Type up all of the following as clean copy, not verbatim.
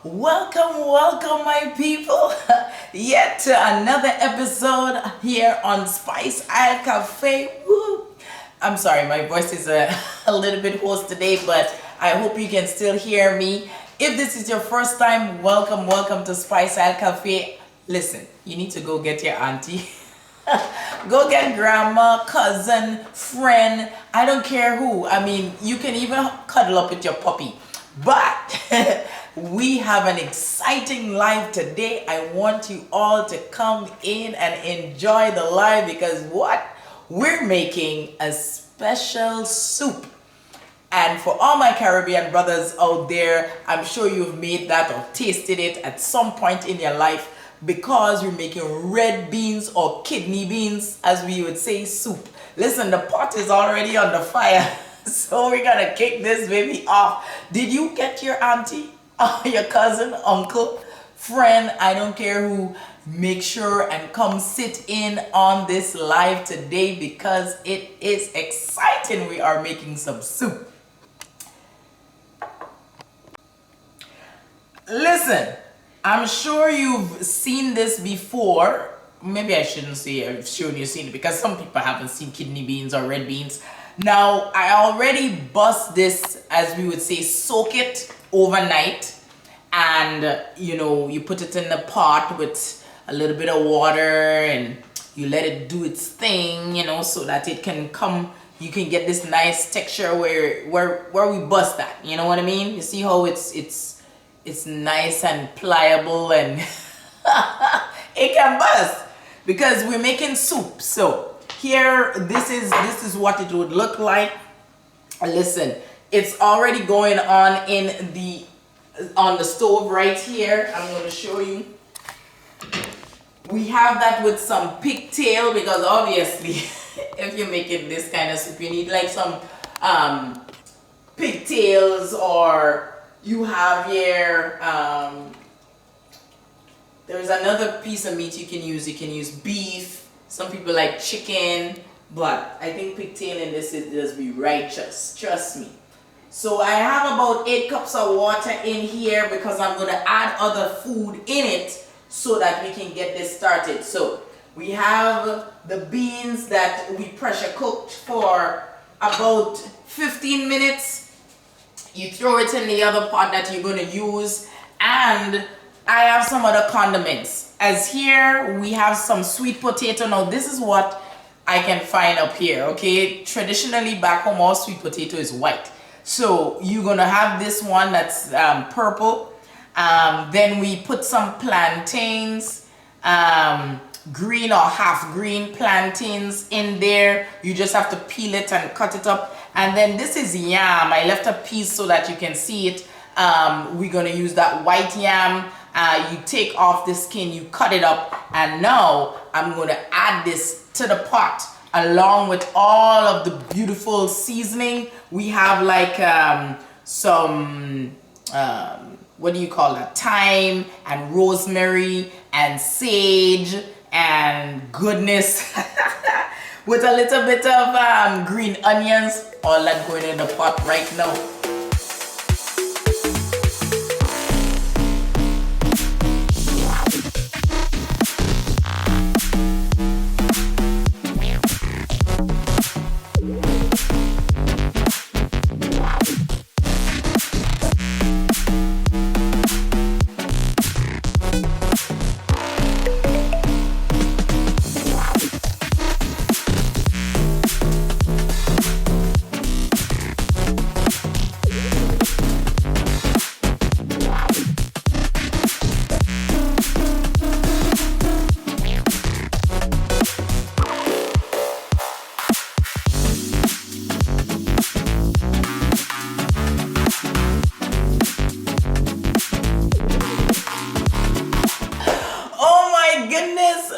Welcome, my people, yet to another episode here on Spice Isle Cafe. Woo. I'm sorry, my voice is a little bit hoarse today, but I hope you can still hear me. If this is your first time, welcome to Spice Isle Cafe. Listen, you need to go get your auntie. Go get grandma, cousin, friend, I don't care who. I mean, you can even cuddle up with your puppy. But we have an exciting live today. I want you all to come in and enjoy the live because what? We're making a special soup. And for all my Caribbean brothers out there, I'm sure you've made that or tasted it at some point in your life because we're making red beans or kidney beans, as we would say, soup. Listen, the pot is already on the fire. So we're gonna kick this baby off. Did you get your auntie, your cousin, uncle, friend, I don't care who, make sure and come sit in on this live today because it is exciting. We are making some soup. Listen, I'm sure you've seen this before. Maybe I shouldn't say I've shown you seen it because some people haven't seen kidney beans or red beans. Now, I already bust this, as we would say, soak it overnight. And, you put it in the pot with a little bit of water and you let it do its thing, so that it can come, you can get this nice texture where we bust that. You know what I mean? You see how it's nice and pliable and it can bust because we're making soup. So here, this is what it would look like. Listen, it's already going on on the stove right here. I'm going to show you. We have that with some pigtail because obviously, if you're making this kind of soup, you need like some pigtails, or you have here. There's another piece of meat you can use. You can use beef. Some people like chicken, but I think pigtail in this is just be righteous. Trust me. So I have about 8 cups of water in here because I'm going to add other food in it so that we can get this started. So we have the beans that we pressure cooked for about 15 minutes. You throw it in the other pot that you're going to use, and I have some other condiments. As here, we have some sweet potato. Now, this is what I can find up here, okay? Traditionally, back home, all sweet potato is white. So, you're going to have this one that's purple. Then we put some plantains, green or half green plantains in there. You just have to peel it and cut it up. And then this is yam. I left a piece so that you can see it. We're going to use that white yam. You take off the skin, you cut it up, and now I'm going to add this to the pot along with all of the beautiful seasoning. We have like some, what do you call that? Thyme and rosemary and sage and goodness with a little bit of green onions. All that going in the pot right now.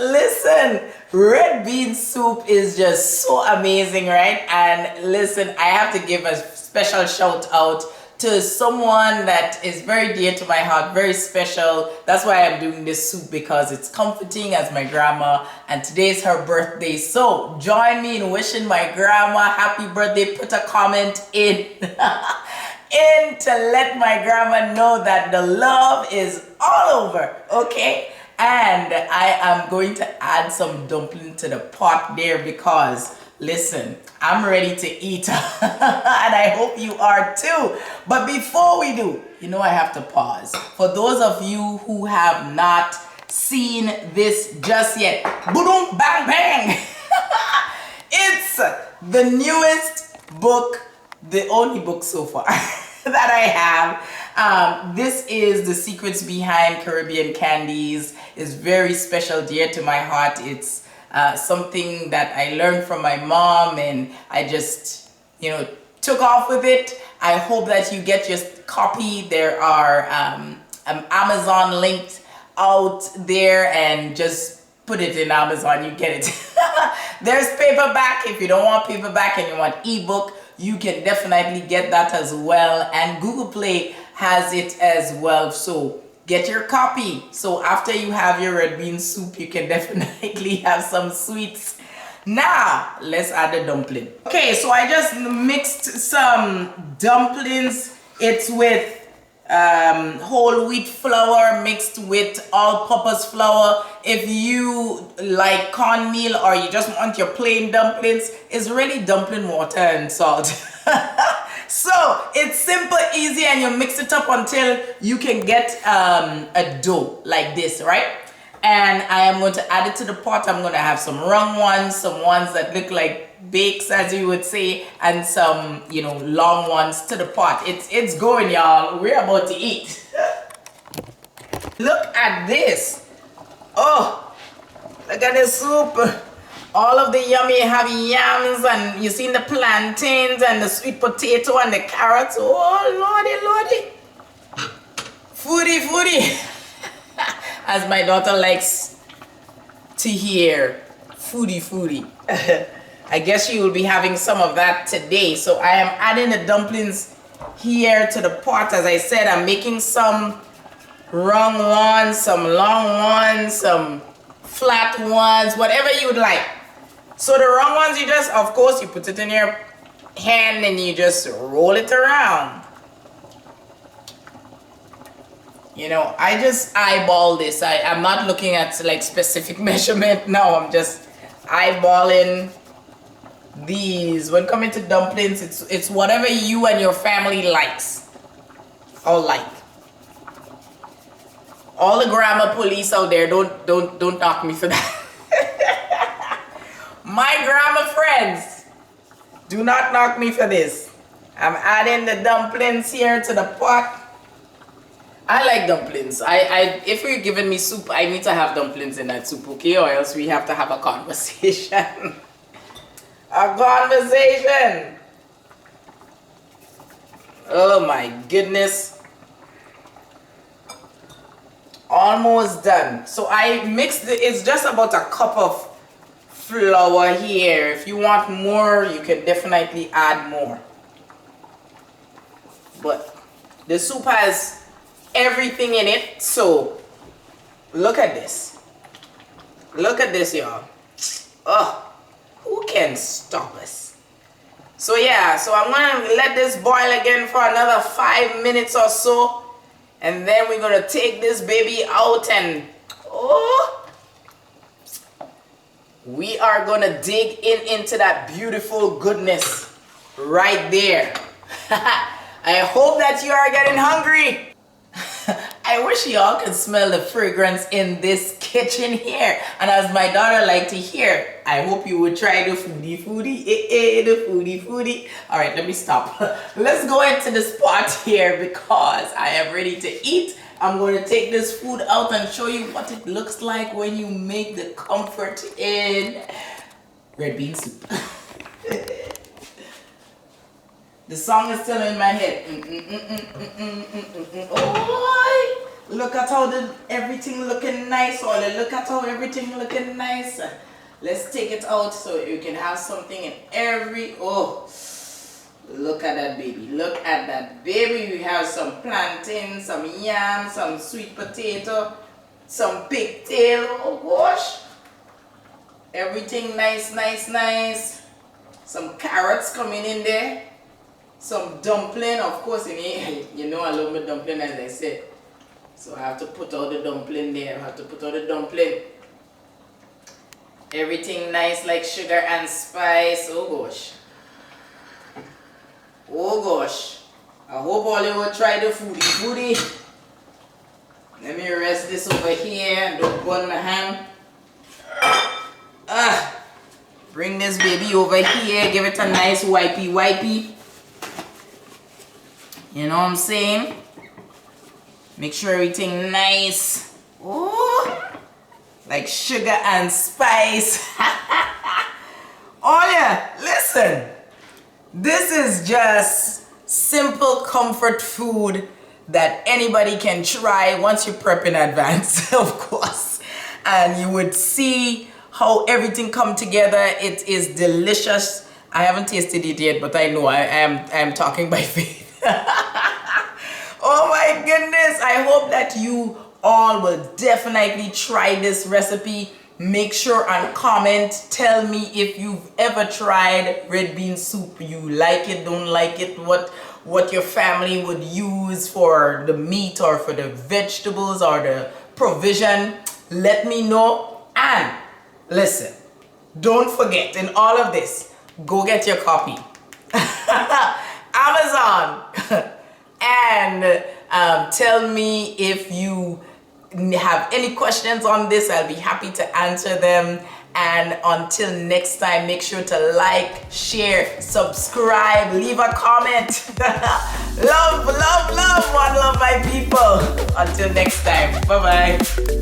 Listen, red bean soup is just so amazing, right? And listen, I have to give a special shout out to someone that is very dear to my heart, very special. That's why I'm doing this soup, because it's comforting as my grandma, and today's her birthday. So join me in wishing my grandma happy birthday. Put a comment in in to let my grandma know that the love is all over, okay? And I am going to add some dumpling to the pot there because, listen, I'm ready to eat and I hope you are too. But before we do, I have to pause. For those of you who have not seen this just yet, boom, bang, bang. It's the newest book, the only book so far that I have. This is The Secrets Behind Caribbean Candies. It's very special, dear to my heart. It's something that I learned from my mom and I just, took off with it. I hope that you get your copy. There are Amazon linked out there and just put it in Amazon, you get it. There's paperback. If you don't want paperback and you want ebook, you can definitely get that as well. And Google Play has it as well. So get your copy. So after you have your red bean soup, you can definitely have some sweets. Now, let's add the dumpling. Okay, so I just mixed some dumplings. It's with whole wheat flour mixed with all-purpose flour. If you like cornmeal or you just want your plain dumplings, it's really dumpling water and salt. So it's simple, easy, and you mix it up until you can get a dough like this, right? And I am going to add it to the pot. I'm going to have some round ones, some ones that look like bakes, as you would say, and some, long ones to the pot. It's going, y'all. We're about to eat. Look at this. Oh, look at the soup. All of the yummy heavy yams, and you seen the plantains and the sweet potato and the carrots. Oh, lordy. Foodie. As my daughter likes to hear, foodie. I guess she will be having some of that today. So I am adding the dumplings here to the pot. As I said, I'm making some round ones, some long ones, some flat ones, whatever you would like. So the round ones, of course, you put it in your hand and you just roll it around. I just eyeball this. I'm not looking at like specific measurement. No, I'm just eyeballing these. When coming to dumplings, it's whatever you and your family likes or like. All the grammar police out there, don't knock me for that. My grammar friends, do not knock me for this. I'm adding the dumplings here to the pot. I like dumplings. If you're giving me soup, I need to have dumplings in that soup, okay? Or else we have to have a conversation. A conversation. Oh my goodness. Almost done. So I mixed it's just about a cup of flour here. If you want more, you can definitely add more. But the soup has everything in it, so look at this. Look at this, y'all. Oh, who can stop us? So yeah, so I'm gonna let this boil again for another 5 minutes or so, and then we're gonna take this baby out and we are gonna dig into that beautiful goodness right there. I hope that you are getting hungry. I wish y'all could smell the fragrance in this kitchen here. And as my daughter liked to hear, I hope you would try the foodie. The foodie. All right, let me stop. Let's go into the spot here because I am ready to eat. I'm going to take this food out and show you what it looks like when you make the comfort in red bean soup. The song is still in my head. Oh, look at how everything looking nice. Or look at how everything looking nice. Let's take it out so you can have something in every. Oh, look at that baby. Look at that baby. We have some plantain, some yam, some sweet potato, some pigtail. Oh gosh. Everything nice. Some carrots coming in there. some dumpling. Of course, you know I love my dumpling, as I said. So I have to put all the dumpling there. I have to put all the dumpling. Everything nice like sugar and spice. Oh gosh. Oh gosh. I hope all you will try the foodie. Let me rest this over here. Don't burn my hand. Bring this baby over here. Give it a nice wipey. You know what I'm saying? Make sure everything nice. Oh, like sugar and spice. Oh yeah, listen. This is just simple comfort food that anybody can try once you prep in advance, of course. And you would see how everything come together. It is delicious. I haven't tasted it yet, but I know I am talking by faith. Oh my goodness. I hope that you all will definitely try this recipe. Make sure and comment. Tell me if you've ever tried red bean soup. You like it, don't like it, what your family would use for the meat or for the vegetables or the provision. Let me know. And listen, don't forget, in all of this, go get your copy. Amazon. And tell me if you have any questions on this. I'll be happy to answer them. And until next time, make sure to like, share, subscribe, leave a comment. Love, one love, my people. Until next time, bye-bye.